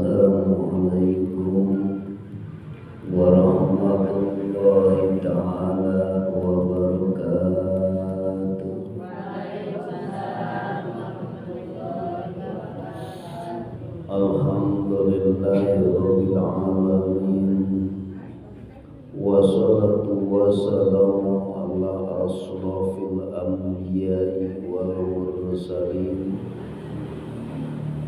Assalamualaikum warahmatullahi ta'ala wabarakatuh. Alhamdulillahirabbil alamin. Wassalatu wassalamu ala asrofil anbiya'i wal mursalin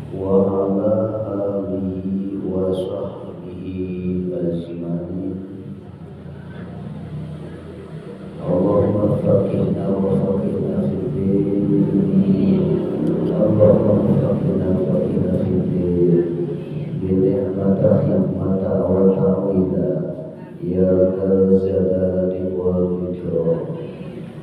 wa ala alihi wa sahbihi ajma'in. Allahumma faqihna wa faqihna fid din. Allahumma faqihna wa faqihna fid din. Bi ni'mati hikmata wa tawhida ya dzal jalali wal ikram.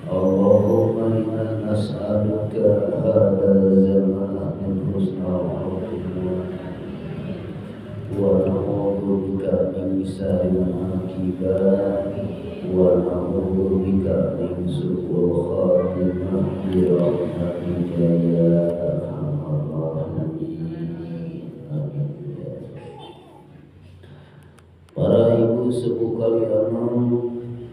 Allahumma inna nas'aluka hadzal zaman min husnil khatimah wa na'udzu bika min syarril akibat wa na'udzu bika min su'il khatimah bi rahmatika ya arhamar rahimin. Amin. Para ibu sepuh kalian,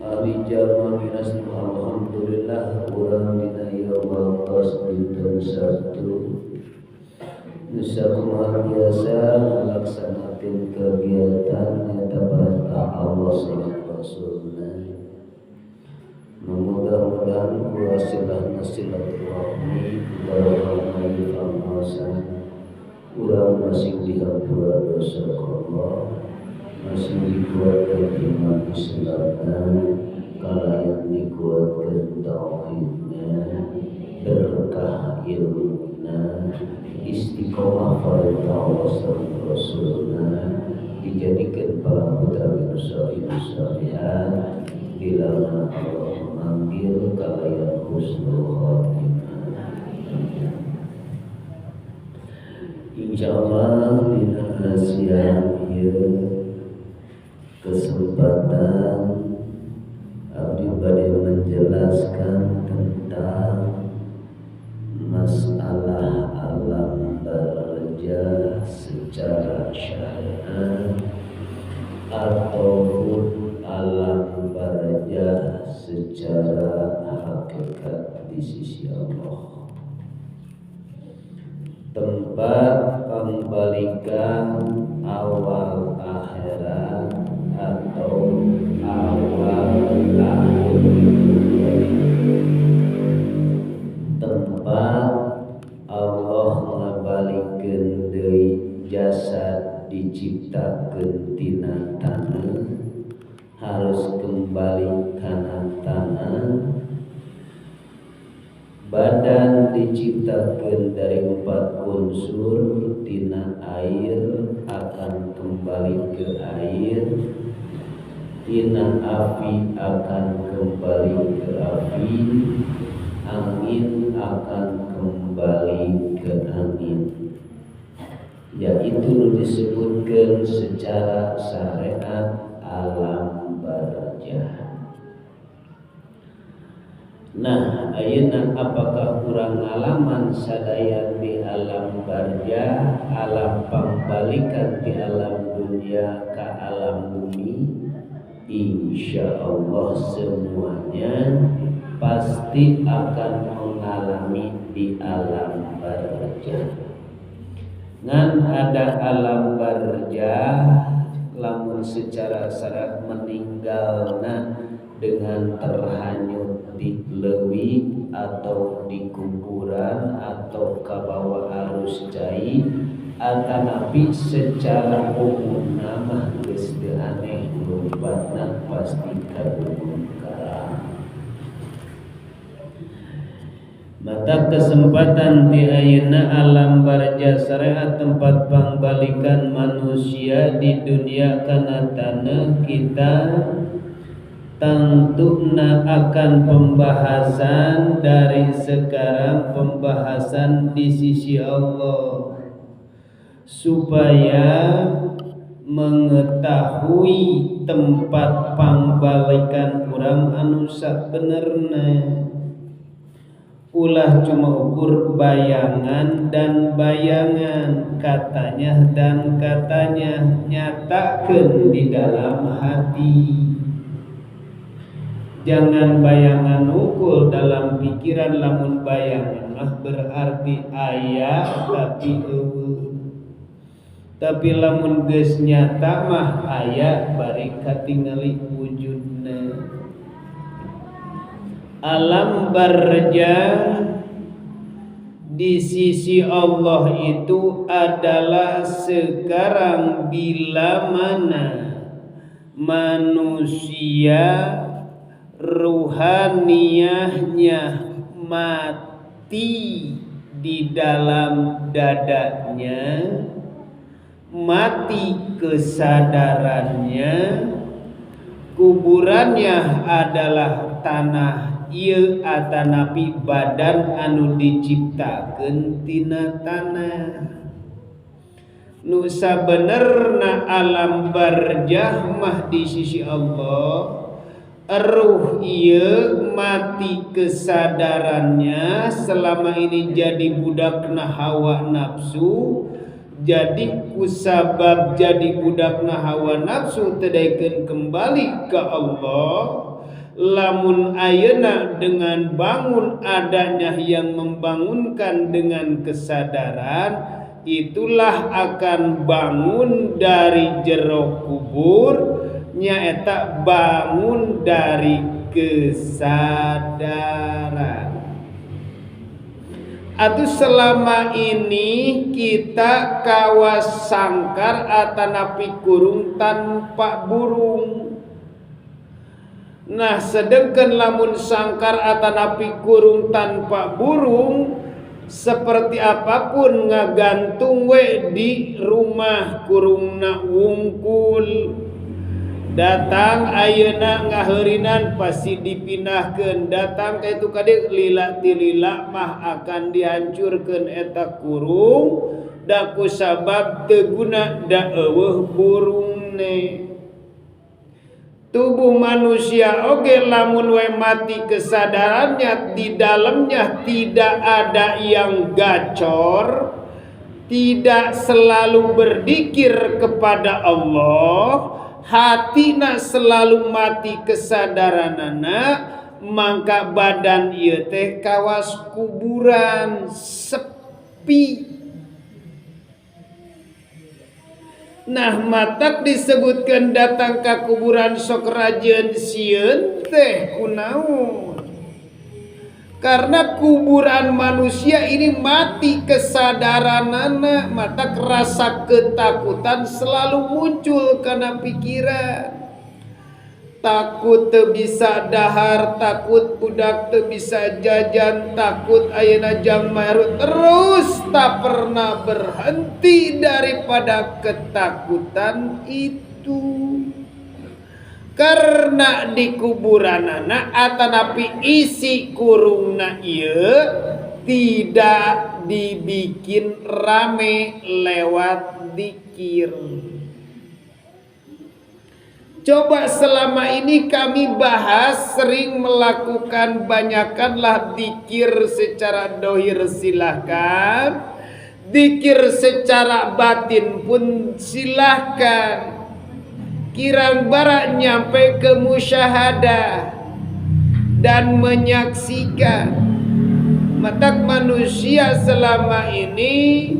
ari jalma minasna alhamdulillah urang dina ieu batos dinten Sabtu nusa kumaha biasa ngalaksanakeun kegiatan eta perintah Allah sareng Rasulna. Mudah-mudahan ku hasilna silaturahmi barokah amasan urang masih dihampura dosa Allah, masih dikuatkan iman Islamnya, kalayan dikuatkan tauhidnya, berkah ilmunya, istiqomah perintah Allah dan Rasulnya, dijadikan para putra musalihat, bila Allah mengambil kalayan husnul khatimah. Insyaallah bina siang ieu kesempatan abdi bade menjelaskan tentang masalah alam barja secara syariat ataupun alam barja secara hakikat di sisi Allah. Tempat pembalikan awal akhirat atau awal akhir, tempat Allah ngabalikeun deui jasad diciptakeun tina tanah harus kembali kana tanah. Badan diciptakeun dari 4 unsur, tina air akan kembali ke air, tina api akan kembali ke api, angin akan kembali ke angin. Yaitu disebutkan secara syariat alam barzah. Nah, ayeuna apakah kurang ngalaman sadaya di alam barzah, alam pambalikan di alam dunia ke alam bumi? Insyaallah semuanya pasti akan mengalami di alam barzah. Ngan ada alam barzah lamun secara syarat meninggalna dengan terhanyut di leuwih atau di kuburan atau kabawa arus cai, atanapi secara umum nama geus teu aneh lobatna pasti kabungkara. Mata kesempatan di ayeuna alam barzah syariat tempat pangbalikan manusia di dunia kana tanah kita tentunya akan pembahasan dari sekarang, pembahasan di sisi Allah supaya mengetahui tempat pangbalikan urang anu sabenerna. ulah cuma ukur bayangan dan bayangan, katanya dan katanya, nyatakan di dalam hati. Jangan bayangan ukur dalam pikiran, lamun bayangan mah berarti aya tapi tapi lamun geus nyata mah aya bari katingali wujudna. Alam barja di sisi Allah itu adalah sekarang bila mana manusia ruhaniyahnya mati di dalam dadanya, mati kesadarannya, kuburannya adalah tanah ieu atanapi badan anu diciptakeun tina tanah. Nu sabenerna alam barzah mah di sisi Allah, ruh ieu mati kesadarannya, selama ini jadi budakna hawa nafsu. Jadi kusabab jadi budakna hawa nafsu tedaikeun kembali ke Allah. Lamun ayeuna dengan bangun adanya yang membangunkan dengan kesadaran, itulah akan bangun dari jero kubur, nyaeta bangun dari kesadaran. Atuh selama ini kita kawas sangkar atanapi kurung tanpa burung. Nah sedangkan lamun sangkar atanapi kurung tanpa burung, seperti apapun ngagantung we di rumah kurungna wungkul. Datang ayeuna ngaheurinan pasti dipindahkeun, datang ka itu kade lila tilila mah akan dihancurkeun eta kurung, da kusabab teu guna da eueuh burungne. Tubuh manusia oge lamun we mati kesadarannya, di dalamnya tidak ada yang gacor, tidak selalu berzikir kepada Allah, hatina selalu mati kesadaranana, mangka badan ieu teh kawas kuburan sepi. Nah matak disebutkan datang ke kuburan sok rajeun sieun teh kunaon? Karena kuburan manusia ini mati kesadaranana, matak rasa ketakutan selalu muncul karena pikiran. Takut teu bisa dahar, takut budak teu bisa jajan, takut ayeuna jam mahrut, terus tak pernah berhenti daripada ketakutan itu. Karena di kuburanana atanapi isi kurungna ieu tidak dibikin rame lewat dzikir. Coba selama ini kami bahas, sering melakukan banyakanlah dzikir secara dohir silahkan, dzikir secara batin pun silahkan. Kirang barak nyampe ke musyahadah dan menyaksikan. Matak manusia selama ini,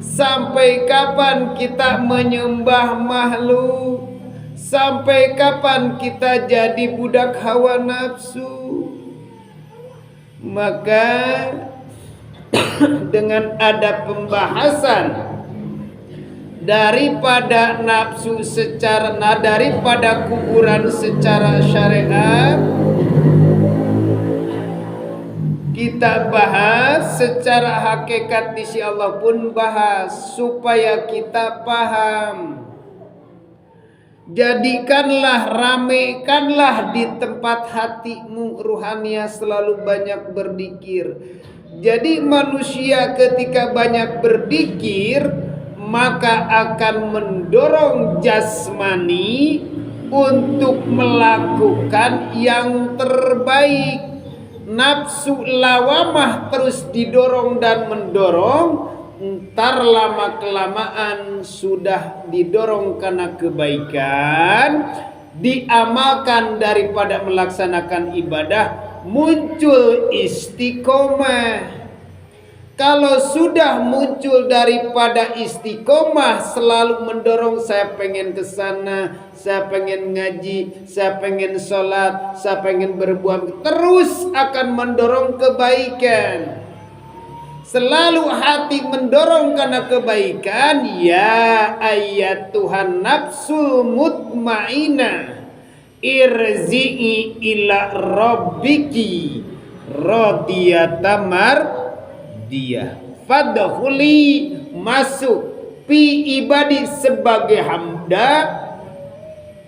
sampai kapan kita menyembah makhluk? Sampai kapan kita jadi budak hawa nafsu? Maka dengan ada pembahasan daripada nafsu secara daripada kuburan secara syariat, kita bahas secara hakikat di sisi Allah pun bahas supaya kita paham. Jadikanlah, ramekanlah di tempat hatimu ruhania selalu banyak berzikir. Jadi manusia ketika banyak berzikir, maka akan mendorong jasmani untuk melakukan yang terbaik. nafsu lawamah terus didorong dan mendorong, ntar lama kelamaan sudah didorong karena kebaikan, diamalkan daripada melaksanakan ibadah, muncul istiqomah. Kalau sudah muncul daripada istiqomah, selalu mendorong, saya pengen ke sana, saya pengen ngaji, saya pengen sholat, saya pengen berbuat, terus akan mendorong kebaikan. Selalu hati mendorong karena kebaikan. Ya ayat Tuhan nafsul mutmainah, irzi'i ila rabbiki radiyatamar dia fadkhuli, masuk fi ibadi sebagai hamba,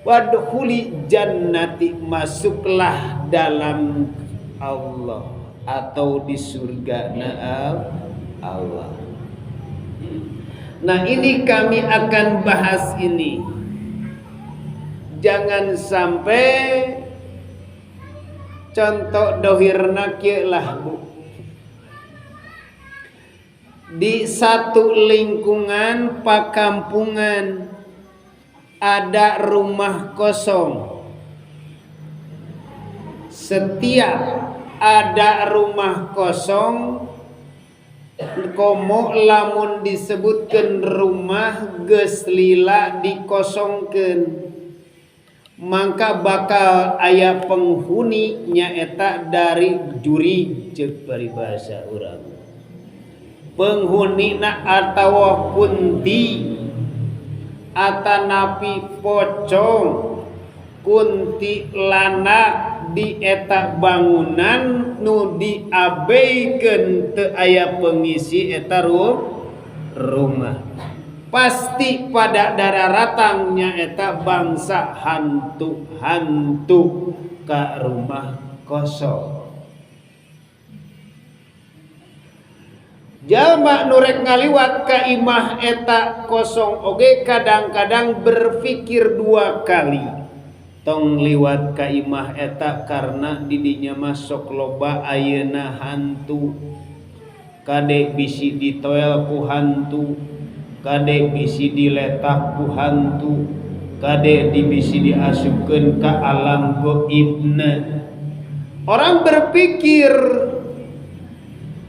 wadkhuli jannati, masuklah dalam Allah atau di surga Allah. Nah, ini kami akan bahas ini. Jangan sampai contoh dohirna kieu lah, Bu. Di satu lingkungan pakampungan ada rumah kosong. Setiap ada rumah kosong, komo lamun disebutkan rumah geus lila dikosongkeun, maka bakal aya penghuni nyaeta dari juri, ceuk paribasa urang. Penghunina atawa kunti atanapi pocong, kunti lana di eta bangunan nu diabeikeun teu aya pengisi eta rumah. Pasti pada dararatangnya eta bangsa hantu-hantu ka rumah kosong. Jalma nurek ngaliwat ka imah eta kosong oge kadang-kadang berpikir dua kali tong liwat ka imah eta, karena didinya masuk loba ayeuna hantu, kade bisi ditoel ku hantu, kade bisi diletak ku hantu, kade dibisi diasupkeun ka alam gaibna. Orang berpikir,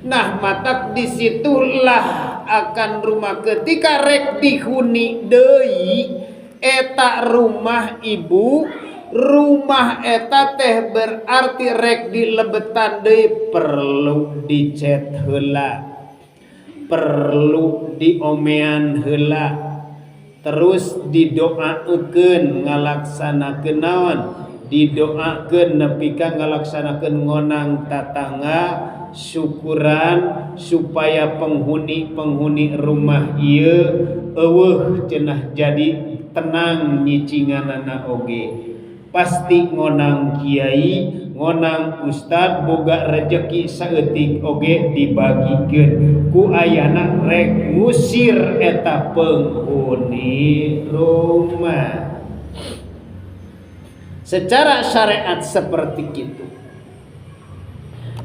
nah matak disitulah akan rumah ketika rek dihuni deui eta rumah ibu, rumah eta teh berarti rek dilebetan deui, perlu dicet heula, perlu diomean heula, terus didoakeun ngalaksanakeun naon, didoakeun nepi ka ngalaksanakeun ngonang tatangga, syukuran supaya penghuni rumah ieu eueuh cenah jadi tenang nyicinganana oge. Pasti ngonang kiai, ngonang ustad boga rejeki saeutik oge dibagikeun ku ayana rek ngusir eta penghuni rumah. Secara syariat seperti itu.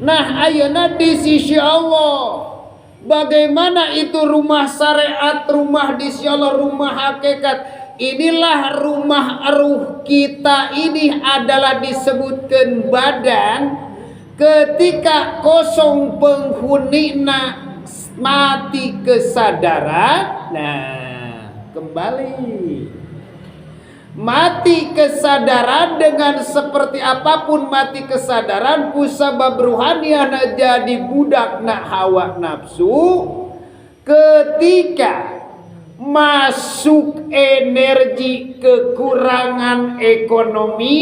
Nah, ayeuna di sisi Allah, bagaimana itu rumah syariat, rumah di sisi Allah, rumah hakikat. Inilah rumah ruh kita, ini adalah disebutkan badan. Ketika kosong penghunina mati kesadaran, nah kembali mati kesadaran dengan seperti apapun mati kesadaran kusabab ruhaniyah jadi budak nak hawa nafsu. Ketika masuk energi kekurangan ekonomi,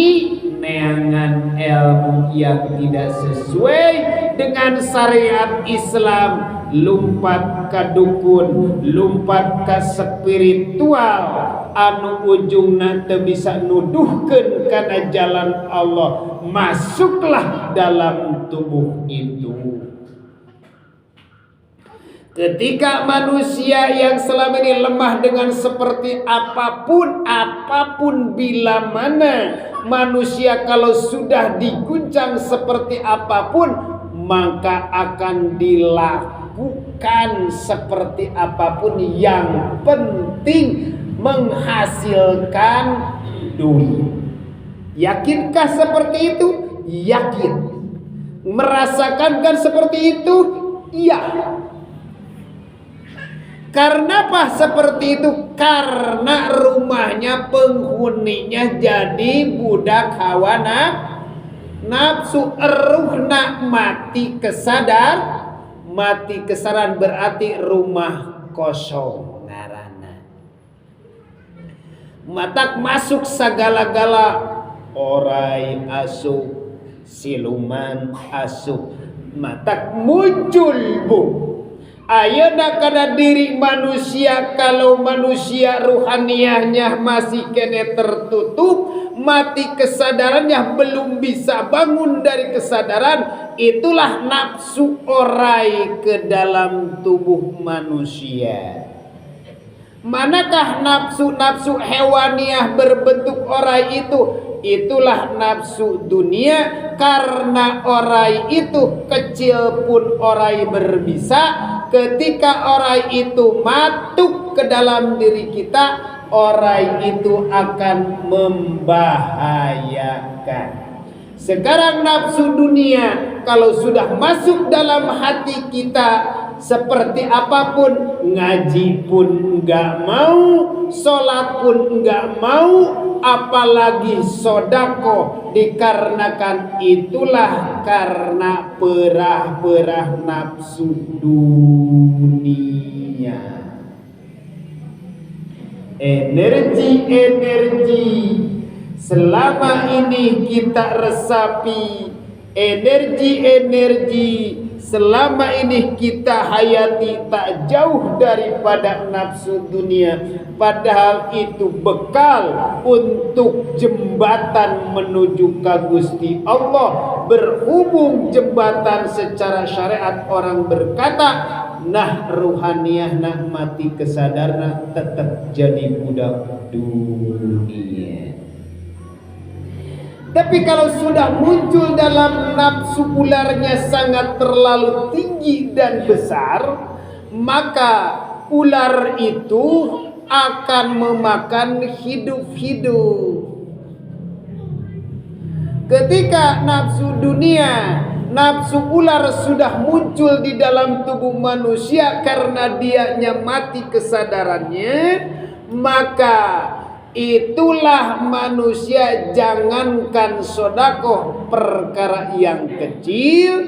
neangan ilmu yang tidak sesuai dengan syariat Islam, lumpat ka dukun, lumpat ka spiritual, anu ujungna teu bisa nuduhkeun kana jalan Allah, masuklah dalam tubuh itu. Ketika manusia yang selama ini lemah dengan seperti apapun bila mana manusia kalau sudah diguncang seperti apapun maka akan dilakukan seperti apapun, yang penting menghasilkan duit. Yakinkah seperti itu? Yakin. Merasakan seperti itu? Iya. Karena apa seperti itu? Karena rumahnya, penghuninya jadi budak hawa nafsu. Ruhna mati kesadaran berarti rumah kosong ngarana. Matak masuk segala-gala, orai asup, siluman asup, matak muncul bu. Ayeuna kana diri manusia, kalau manusia ruhaniyahnya masih kene tertutup, mati kesadarannya, belum bisa bangun dari kesadaran, itulah nafsu orai ke dalam tubuh manusia. Manakah nafsu hewaniyah berbentuk orai itu? Itulah nafsu dunia. Karena orai itu kecil pun orai berbisa. Ketika orai itu masuk ke dalam diri kita, orai itu akan membahayakan. Sekarang nafsu dunia kalau sudah masuk dalam hati kita, seperti apapun, ngaji pun enggak mau, sholat pun enggak mau, apalagi sodako. Dikarenakan itulah karena perah-perah nafsu dunia. Energi selama ini kita resapi, energi selama ini kita hayati tak jauh daripada nafsu dunia. Padahal itu bekal untuk jembatan menuju ke Gusti Allah. Berhubung jembatan secara syariat, orang berkata, nah ruhaniyah nak mati kesadarna tetap jadi budak dunia. Tapi kalau sudah muncul dalam nafsu ularnya sangat terlalu tinggi dan besar, maka ular itu akan memakan hidup-hidup. Ketika nafsu dunia, nafsu ular sudah muncul di dalam tubuh manusia karena dianya mati kesadarannya, maka itulah manusia jangankan sodakoh perkara yang kecil,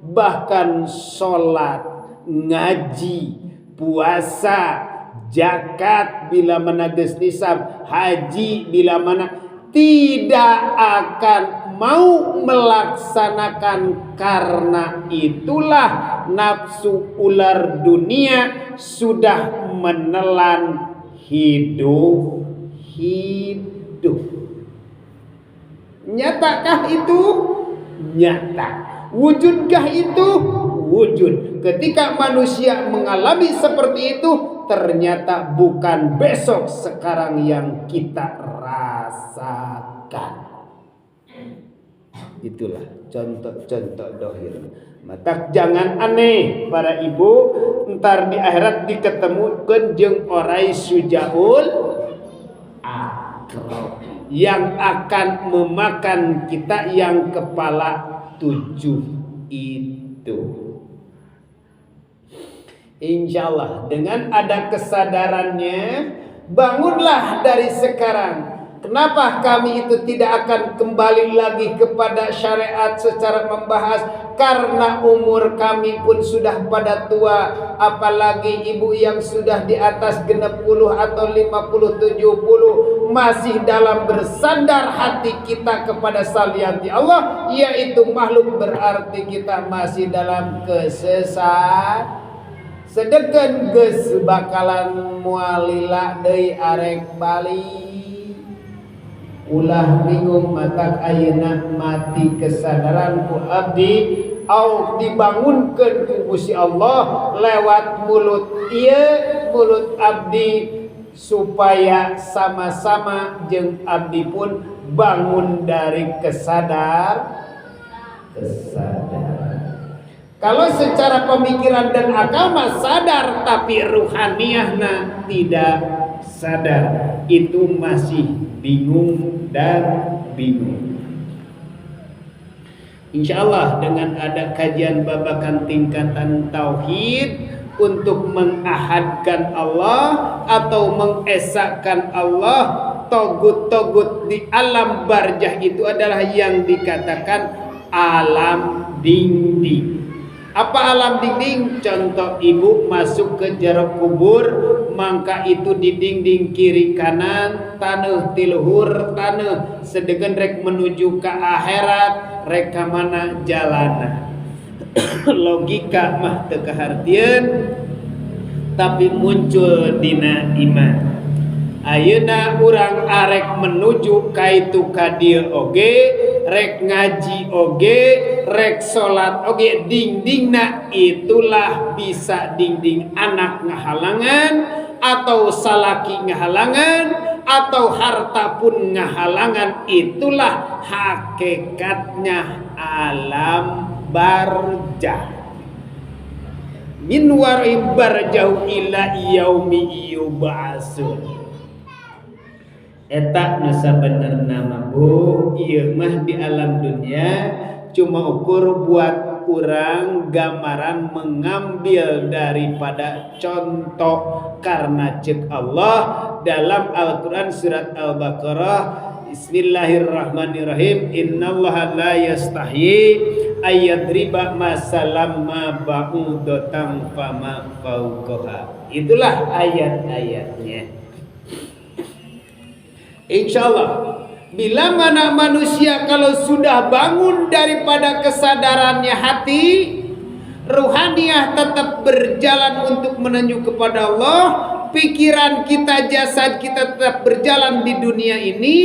bahkan sholat, ngaji, puasa, zakat bila mana geus nisab, haji bila mana, tidak akan mau melaksanakan. Karena itulah nafsu ular dunia sudah menelan hidup. Nyatakah itu? Nyata. Wujudkah itu? Wujud. Ketika manusia mengalami seperti itu, ternyata bukan besok, sekarang yang kita rasakan. Itulah contoh-contoh dohir. Maka jangan aneh para ibu, ntar di akhirat diketemukan jeung orai sujaul akrab yang akan memakan kita, yang kepala 7 itu. Insyaallah dengan ada kesadarannya, bangunlah dari sekarang. Kenapa kami itu tidak akan kembali lagi kepada syariat secara membahas? Karena umur kami pun sudah pada tua, apalagi ibu yang sudah di atas 60 atau 50, 70, masih dalam bersandar hati kita kepada salianti Allah, yaitu makhluk, berarti kita masih dalam kesesat. Sedeken geus bakalan mualila deui arek bali. Ulah bingung matak ayeuna mati kesadaran ku abdi, au dibangunkeun ku Gusti Allah lewat mulut ieu, mulut abdi, supaya sama-sama jeung abdi pun bangun dari kesadaran. Kalau secara pemikiran dan akal mah sadar, tapi ruhaniyahna tidak sadar, itu masih bingung dan bingung. Insya Allah dengan ada kajian babakan tingkatan tauhid untuk mengahadkan Allah atau mengesahkan Allah, togut-togut di alam barjah itu adalah yang dikatakan alam dinding. Apa alam dinding? Contoh ibu masuk ke jero kubur, maka itu di dinding kiri kanan tanah tiluhur tanah sedegen rek menuju ke akhirat, rek ka mana jalana. Logika mah teu kahartieun tapi muncul dina iman. Ayeuna urang arek menuju kaitu ka dieu oge, rek ngaji oge, rek salat oge, dindingna itulah bisa dinding anak ngahalangan atau salaki ngahalangan atau harta pun ngahalangan, itulah hakikatnya alam barjah. Min wari barjau ila yaumi yub'atsun. Eta nu sabenerna mah Bu, ieu mah di alam dunia cuma ukur buat urang gambaran mengambil daripada contoh, karena cek Allah dalam Al-Qur'an surat Al-Baqarah, Bismillahirrahmanirrahim, innallaha la yastahyi ayadriba masalam ma ba'udatan fama fauqaha. Itulah ayat-ayatnya. Insya Allah bila mana manusia kalau sudah bangun daripada kesadarannya hati, ruhaniyah tetap berjalan untuk menuju kepada Allah, pikiran kita, jasad kita tetap berjalan di dunia ini.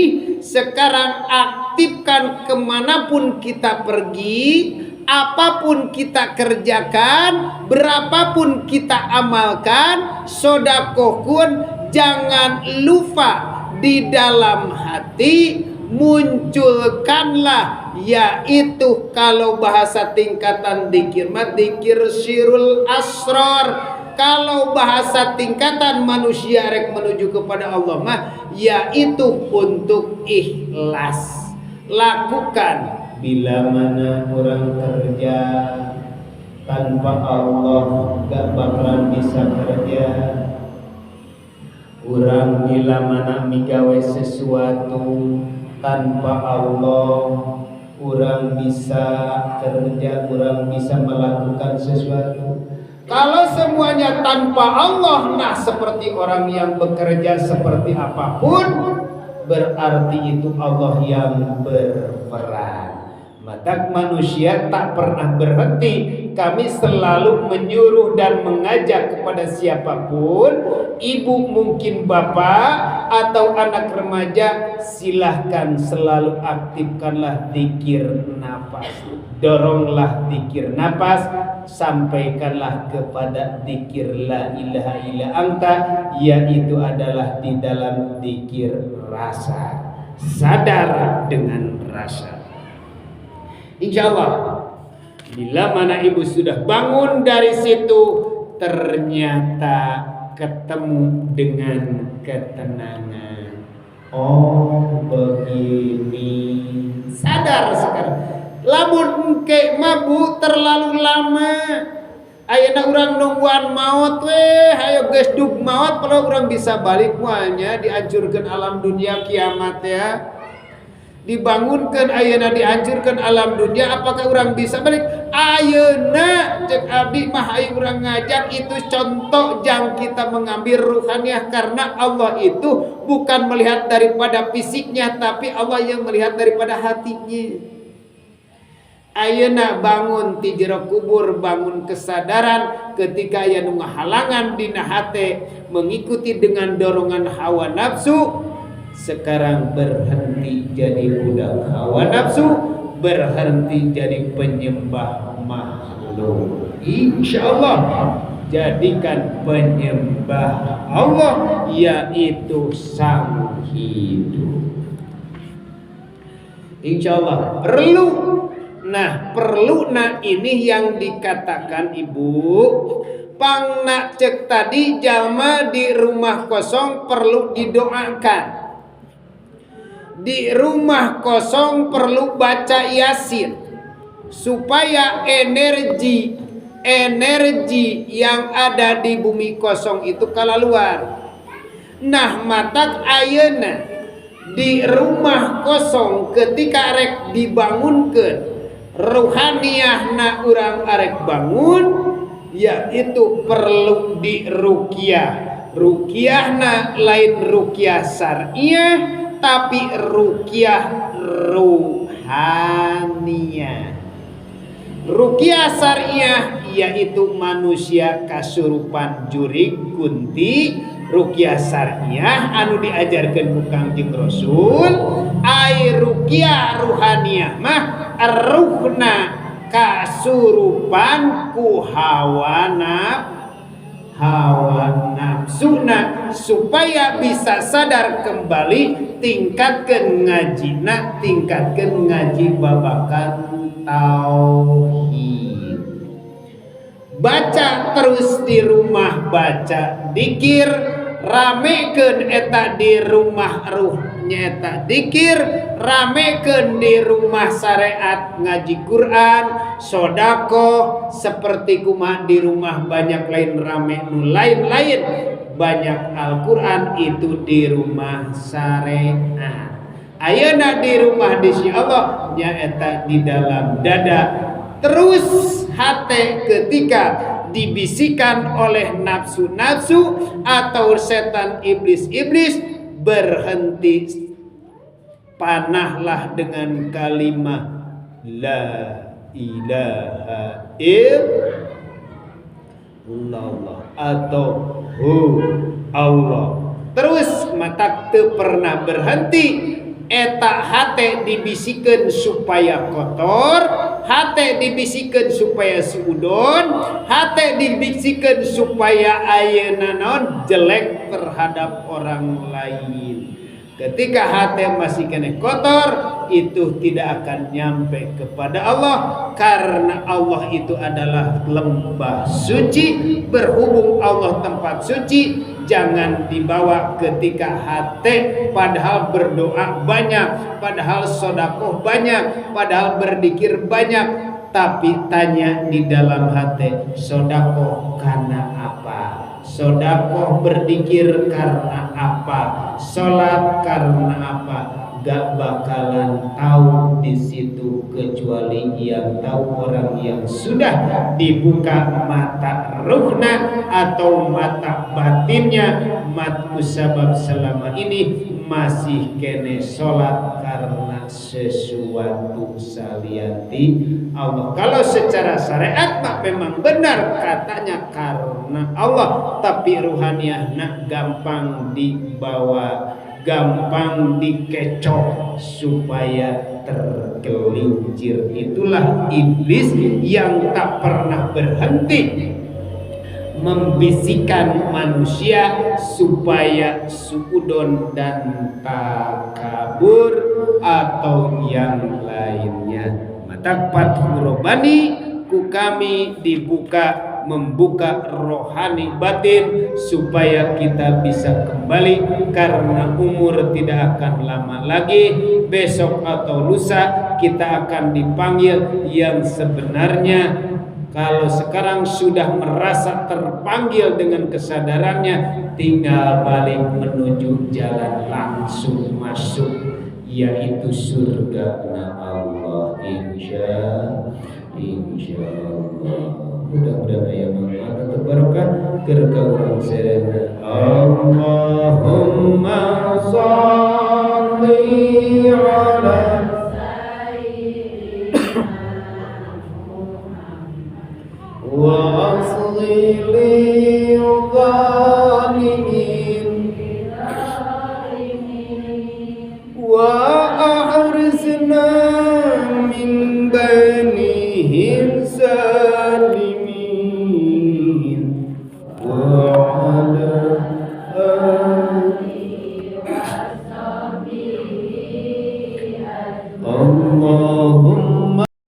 Sekarang aktifkan kemanapun kita pergi, apapun kita kerjakan, berapapun kita amalkan, sodakohkun, jangan lupa di dalam hati munculkanlah, yaitu kalau bahasa tingkatan dzikir mah dzikir sirul asrar. Kalau bahasa tingkatan manusia rek menuju kepada Allah mah yaitu untuk ikhlas. Lakukan bila mana orang kerja tanpa Allah gak bakalan bisa kerja. Urang bila mana migawe sesuatu tanpa Allah, urang bisa kerja, urang bisa melakukan sesuatu. Kalau semuanya tanpa Allah, nah seperti orang yang bekerja seperti apapun, berarti itu Allah yang berperan. Maka manusia tak pernah berhenti. Kami selalu menyuruh dan mengajak kepada siapapun, ibu mungkin bapak atau anak remaja, silahkan selalu aktifkanlah dzikir nafas. Doronglah dzikir nafas, sampaikanlah kepada dzikir la ilaha illa anta, yaitu adalah di dalam dzikir rasa. Sadar dengan rasa. Insya Allah bila mana ibu sudah bangun dari situ, ternyata ketemu dengan ketenangan. Oh begini, sadar sekarang. Lamun engke mabuk terlalu lama, ayeuna urang nungguan maut hayo geus dug maut, kalau urang bisa balik muanya dihancurkan alam dunia kiamat ya. Dibangunkan ayeuna dihancurkan alam dunia, apakah orang bisa balik? Ayeuna cek abdi mah ayo urang ngajak itu contoh jang kita mengambil ruhaniyah, karena Allah itu bukan melihat daripada fisiknya, tapi Allah yang melihat daripada hatinya. Ayeuna bangun ti jero kubur, bangun kesadaran ketika aya nu ngahalangan dina hate mengikuti dengan dorongan hawa nafsu. Sekarang berhenti jadi budak hawa nafsu, berhenti jadi penyembah makhluk. Insya Allah jadikan penyembah Allah, yaitu Sang Hidup. Insya Allah perlu. Nah perlu ini yang dikatakan ibu pangna cek tadi jalma di rumah kosong perlu didoakan. Di rumah kosong perlu baca Yasin supaya energi yang ada di bumi kosong itu kalaluar. Nah matak ayeuna di rumah kosong ketika arek dibangunkeun ruhaniyahna urang arek bangun, yaitu perlu diruqyah. Ruqyahna lain ruqyah syar'iyyah tapi ruqyah ruhaniyah. Ruqyah syar'iyyah yaitu manusia kasurupan jurig kunti. Ruqyah syar'iyyah anu diajarkeun ku Kangjeng Rasul, ai ruqyah ruhaniyah mah ruhna kasurupan ku hawa nafsuna supaya bisa sadar kembali, tingkatkeun ngajina, tingkatkeun ngaji babakan tauhid. Baca terus di rumah, baca dikir, ramekeun eta di rumah ruh nyata dikir, ramekeun di rumah syariat ngaji Quran, sodako seperti kumaha di rumah banyak lain rame nu lain-lain, banyak Al-Quran itu di rumah syariat. Ayeuna di rumah di si Allah nyaeta di dalam dada. Terus hati ketika dibisikan oleh nafsu-nafsu atau setan iblis-iblis, berhenti, panahlah dengan kalimat la ilaha illallah atau hu Allah. Terus mata teu pernah berhenti. Eta hate dibisikan supaya kotor, hate dibisikan supaya suudon, hate dibisikan supaya ayeuna naon jelek terhadap orang lain. Ketika hati masih kena kotor, itu tidak akan nyampe kepada Allah, karena Allah itu adalah lembah suci. Berhubung Allah tempat suci, jangan dibawa ketika hati padahal berdoa banyak, padahal sodakoh banyak, padahal berzikir banyak, tapi tanya di dalam hati, sodakoh karena apa? Sodakoh berzikir karena apa? Sholat karena apa? Gak bakalan tahu di situ kecuali yang tahu orang yang sudah dibuka mata ruhna atau mata batinnya. Mat musabab selama ini masih kene sholat karena sesuatu salianti Allah. Kalau secara syariat memang benar katanya karena Allah, tapi ruhaniyahna gampang dibawa, gampang dikecoh supaya tergelincir. Itulah iblis yang tak pernah berhenti membisikkan manusia supaya suudon dan takabur atau yang lainnya. Mata Fathur Rabbani ku kami dibuka, membuka rohani batin supaya kita bisa kembali, karena umur tidak akan lama lagi. Besok atau lusa kita akan dipanggil. Yang sebenarnya kalau sekarang sudah merasa terpanggil dengan kesadarannya, tinggal balik menuju jalan langsung masuk, yaitu surga Allah. Insya Allah. Mudah-mudahan ayat manfaat atau barokah kerka urang serena. Allahumma shalli